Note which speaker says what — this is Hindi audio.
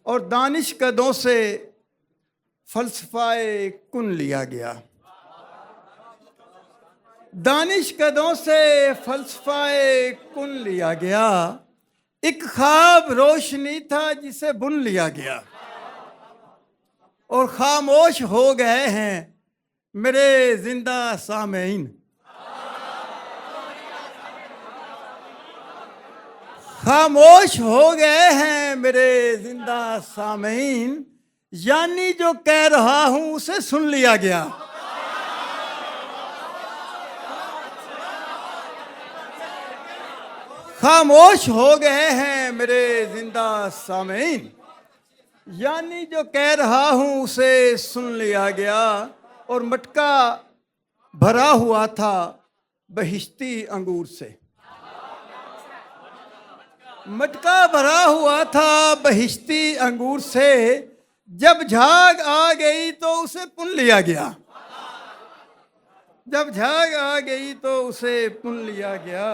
Speaker 1: और दानिश कदों से फलसफाए कुन लिया गया। दानिश कदों से फलसफाए कुन लिया गया। एक ख्वाब रोशनी था जिसे बुन लिया गया और खामोश हो गए हैं मेरे जिंदा सामीन। खामोश हो गए हैं मेरे जिंदा सामीन, यानी जो कह रहा हूं उसे सुन लिया गया। खामोश हो गए हैं मेरे जिंदा सामीन, यानी जो कह रहा हूं उसे सुन लिया गया। और मटका भरा हुआ था बहिश्ती अंगूर से। मटका भरा हुआ था बहिश्ती अंगूर से, जब झाग आ गई तो उसे पुन लिया गया। जब झाग आ गई तो उसे पुन लिया गया।